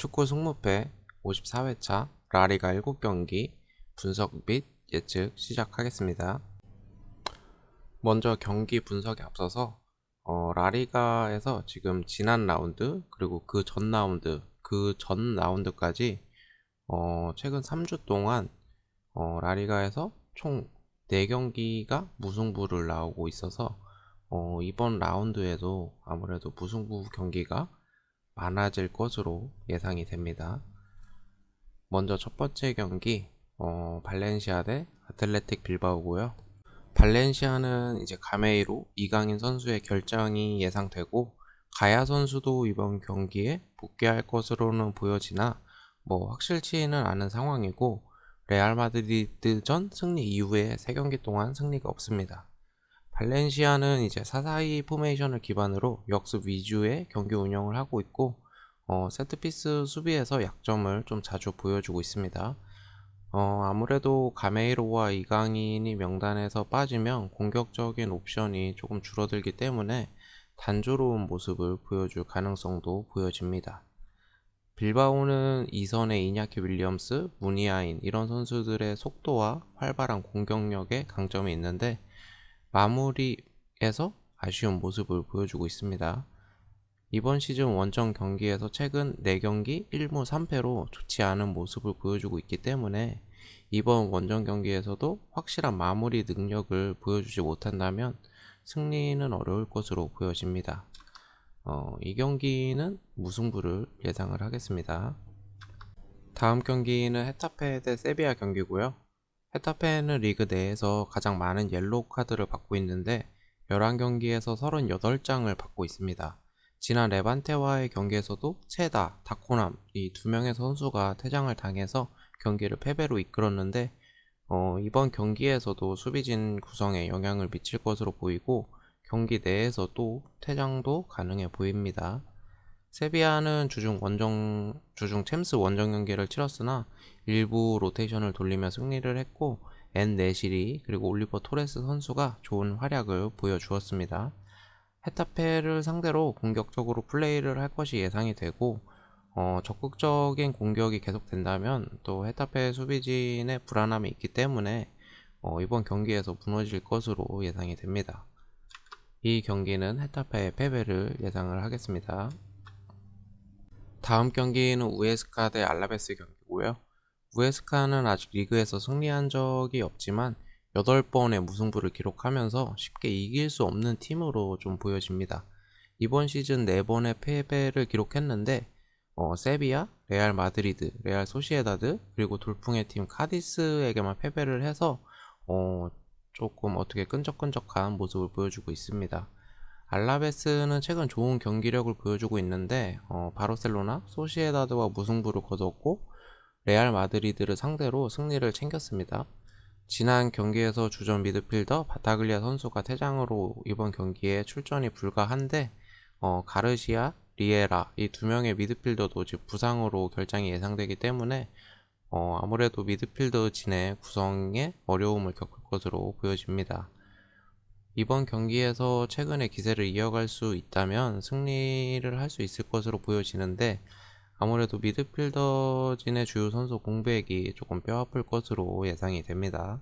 축구 승무패 54회차 라리가 7경기 분석 및 예측 시작하겠습니다. 먼저 경기 분석에 앞서서 라리가에서 지금 지난 라운드 그리고 그 전 라운드까지 최근 3주 동안 라리가에서 총 4경기가 무승부를 나오고 있어서 이번 라운드에도 아무래도 무승부 경기가 많아질 것으로 예상이 됩니다. 먼저 첫 번째 경기 발렌시아 대 아틀레틱 빌바오고요. 발렌시아는 이제 가메이로 이강인 선수의 결장이 예상되고 가야 선수도 이번 경기에 복귀할 것으로는 보여지나 확실치는 않은 상황이고 레알 마드리드전 승리 이후에 3경기 동안 승리가 없습니다. 발렌시아는 이제 4-4-2 포메이션을 기반으로 역습 위주의 경기 운영을 하고 있고 세트피스 수비에서 약점을 좀 자주 보여주고 있습니다. 아무래도 가메이로와 이강인이 명단에서 빠지면 공격적인 옵션이 조금 줄어들기 때문에 단조로운 모습을 보여줄 가능성도 보여집니다. 빌바오는 이선의 이냐키 윌리엄스, 무니아인 이런 선수들의 속도와 활발한 공격력에 강점이 있는데 마무리에서 아쉬운 모습을 보여주고 있습니다. 이번 시즌 원정 경기에서 최근 4경기 1무 3패로 좋지 않은 모습을 보여주고 있기 때문에 이번 원정 경기에서도 확실한 마무리 능력을 보여주지 못한다면 승리는 어려울 것으로 보여집니다. 이 경기는 무승부를 예상을 하겠습니다. 다음 경기는 헤타페 대 세비야 경기고요. 헤타페는 리그 내에서 가장 많은 옐로우 카드를 받고 있는데 11경기에서 38장을 받고 있습니다. 지난 레반테와의 경기에서도 체다, 다코남 이 2명의 선수가 퇴장을 당해서 경기를 패배로 이끌었는데 이번 경기에서도 수비진 구성에 영향을 미칠 것으로 보이고 경기 내에서도 퇴장도 가능해 보입니다. 세비야는 주중 챔스 원정 경기를 치렀으나 일부 로테이션을 돌리며 승리를 했고 엔 네실이 그리고 올리버 토레스 선수가 좋은 활약을 보여주었습니다. 헤타페를 상대로 공격적으로 플레이를 할 것이 예상이 되고 적극적인 공격이 계속된다면 또 헤타페 수비진의 불안함이 있기 때문에 이번 경기에서 무너질 것으로 예상이 됩니다. 이 경기는 헤타페의 패배를 예상을 하겠습니다. 다음 경기는 우에스카 대 알라베스 경기고요. 우에스카는 아직 리그에서 승리한 적이 없지만 8번의 무승부를 기록하면서 쉽게 이길 수 없는 팀으로 좀 보여집니다. 이번 시즌 4번의 패배를 기록했는데 세비야, 레알 마드리드, 레알 소시에다드 그리고 돌풍의 팀 카디스에게만 패배를 해서 조금 어떻게 끈적끈적한 모습을 보여주고 있습니다. 알라베스는 최근 좋은 경기력을 보여주고 있는데 바르셀로나, 소시에다드와 무승부를 거뒀고 레알 마드리드를 상대로 승리를 챙겼습니다. 지난 경기에서 주전 미드필더 바타글리아 선수가 퇴장으로 이번 경기에 출전이 불가한데 가르시아, 리에라 이 2명의 미드필더도 지금 부상으로 결장이 예상되기 때문에 아무래도 미드필더 진의 구성에 어려움을 겪을 것으로 보여집니다. 이번 경기에서 최근의 기세를 이어갈 수 있다면 승리를 할 수 있을 것으로 보여지는데 아무래도 미드필더진의 주요 선수 공백이 조금 뼈아플 것으로 예상이 됩니다.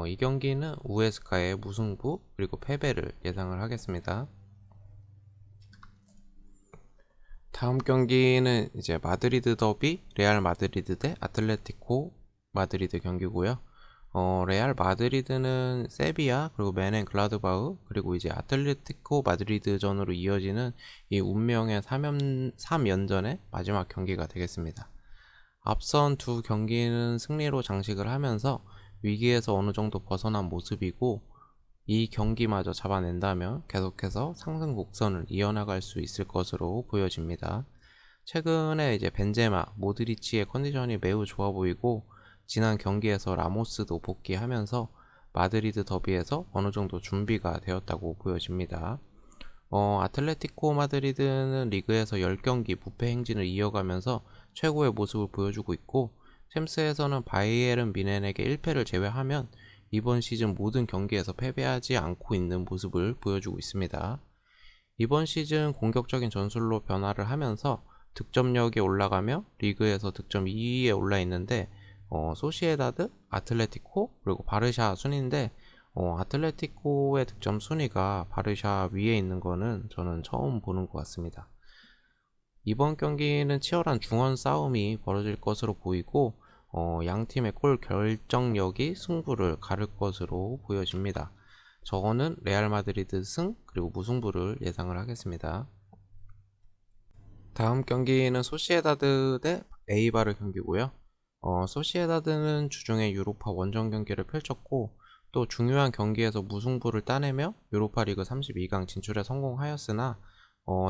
이 경기는 우에스카의 무승부 그리고 패배를 예상을 하겠습니다. 다음 경기는 이제 마드리드 더비 레알 마드리드 대 아틀레티코 마드리드 경기고요. 레알 마드리드는 세비야 그리고 메넨 글라드바흐 그리고 이제 아틀레티코 마드리드전으로 이어지는 이 운명의 3연전의 마지막 경기가 되겠습니다. 앞선 두 경기는 승리로 장식을 하면서 위기에서 어느 정도 벗어난 모습이고 이 경기마저 잡아낸다면 계속해서 상승 곡선을 이어나갈 수 있을 것으로 보여집니다. 최근에 이제 벤제마, 모드리치의 컨디션이 매우 좋아 보이고 지난 경기에서 라모스도 복귀하면서 마드리드 더비에서 어느 정도 준비가 되었다고 보여집니다. 아틀레티코 마드리드는 리그에서 10경기 무패 행진을 이어가면서 최고의 모습을 보여주고 있고 챔스에서는 바이에른 뮌헨에게 1패를 제외하면 이번 시즌 모든 경기에서 패배하지 않고 있는 모습을 보여주고 있습니다. 이번 시즌 공격적인 전술로 변화를 하면서 득점력이 올라가며 리그에서 득점 2위에 올라 있는데 소시에다드, 아틀레티코, 그리고 바르샤 순인데 아틀레티코의 득점 순위가 바르샤 위에 있는 거는 저는 처음 보는 것 같습니다. 이번 경기는 치열한 중원 싸움이 벌어질 것으로 보이고 양 팀의 골 결정력이 승부를 가를 것으로 보여집니다. 저는 레알 마드리드 승 그리고 무승부를 예상을 하겠습니다. 다음 경기는 소시에다드 대 에이바르 경기고요. 소시에다드는 주중에 유로파 원정 경기를 펼쳤고 또 중요한 경기에서 무승부를 따내며 유로파 리그 32강 진출에 성공하였으나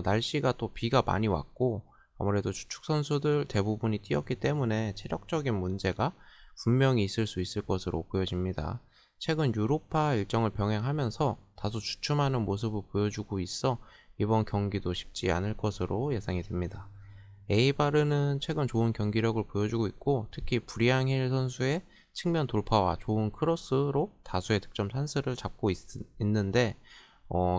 날씨가 또 비가 많이 왔고 아무래도 주축 선수들 대부분이 뛰었기 때문에 체력적인 문제가 분명히 있을 수 있을 것으로 보여집니다. 최근 유로파 일정을 병행하면서 다소 주춤하는 모습을 보여주고 있어 이번 경기도 쉽지 않을 것으로 예상이 됩니다. 에이바르는 최근 좋은 경기력을 보여주고 있고 특히 브리앙힐 선수의 측면 돌파와 좋은 크로스로 다수의 득점 찬스를 잡고 있는데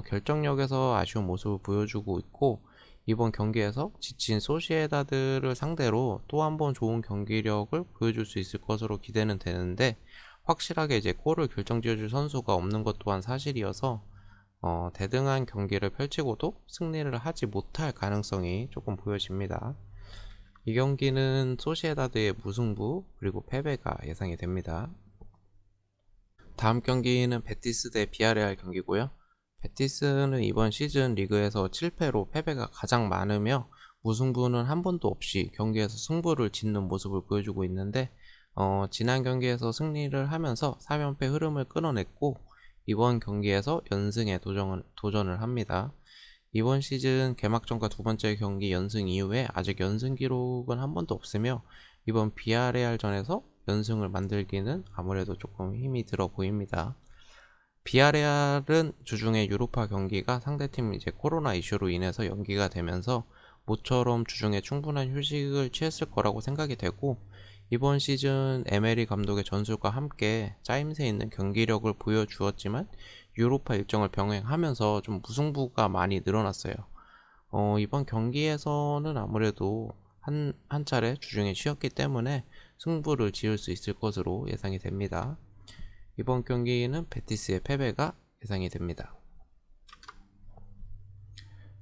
결정력에서 아쉬운 모습을 보여주고 있고 이번 경기에서 지친 소시에다드를 상대로 또 한 번 좋은 경기력을 보여줄 수 있을 것으로 기대는 되는데 확실하게 이제 골을 결정지어줄 선수가 없는 것 또한 사실이어서 대등한 경기를 펼치고도 승리를 하지 못할 가능성이 조금 보여집니다. 이 경기는 소시에다드의 무승부 그리고 패배가 예상이 됩니다. 다음 경기는 베티스 대 비아레알 경기고요. 베티스는 이번 시즌 리그에서 7패로 패배가 가장 많으며 무승부는 한 번도 없이 경기에서 승부를 짓는 모습을 보여주고 있는데 지난 경기에서 승리를 하면서 3연패 흐름을 끊어냈고 이번 경기에서 연승에 도전을 합니다. 이번 시즌 개막전과 두 번째 경기 연승 이후에 아직 연승 기록은 한 번도 없으며 이번 비아레알전에서 연승을 만들기는 아무래도 조금 힘이 들어 보입니다. 비아레알은 주중에 유로파 경기가 상대팀 이제 코로나 이슈로 인해서 연기가 되면서 모처럼 주중에 충분한 휴식을 취했을 거라고 생각이 되고 이번 시즌 에메리 감독의 전술과 함께 짜임새 있는 경기력을 보여주었지만 유로파 일정을 병행하면서 좀 무승부가 많이 늘어났어요. 이번 경기에서는 아무래도 한 차례 주중에 쉬었기 때문에 승부를 지을 수 있을 것으로 예상이 됩니다. 이번 경기는 베티스의 패배가 예상이 됩니다.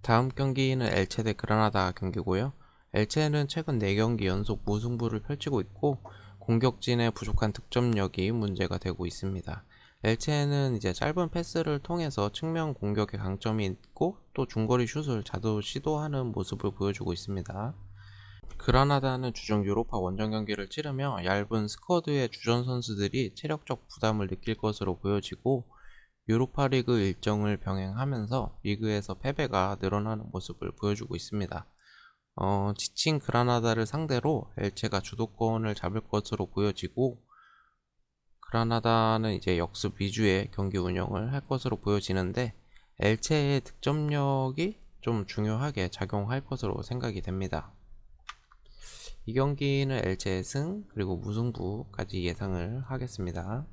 다음 경기는 엘체 대 그라나다 경기고요. 엘체는 최근 4경기 연속 무승부를 펼치고 있고 공격진의 부족한 득점력이 문제가 되고 있습니다. 엘체는 이제 짧은 패스를 통해서 측면 공격에 강점이 있고 또 중거리 슛을 자주 시도하는 모습을 보여주고 있습니다. 그라나다는 주중 유로파 원정 경기를 치르며 얇은 스쿼드의 주전 선수들이 체력적 부담을 느낄 것으로 보여지고 유로파 리그 일정을 병행하면서 리그에서 패배가 늘어나는 모습을 보여주고 있습니다. 지친 그라나다를 상대로 엘체가 주도권을 잡을 것으로 보여지고 그라나다는 이제 역습 위주의 경기 운영을 할 것으로 보여지는데 엘체의 득점력이 좀 중요하게 작용할 것으로 생각이 됩니다. 이 경기는 엘체의 승 그리고 무승부까지 예상을 하겠습니다.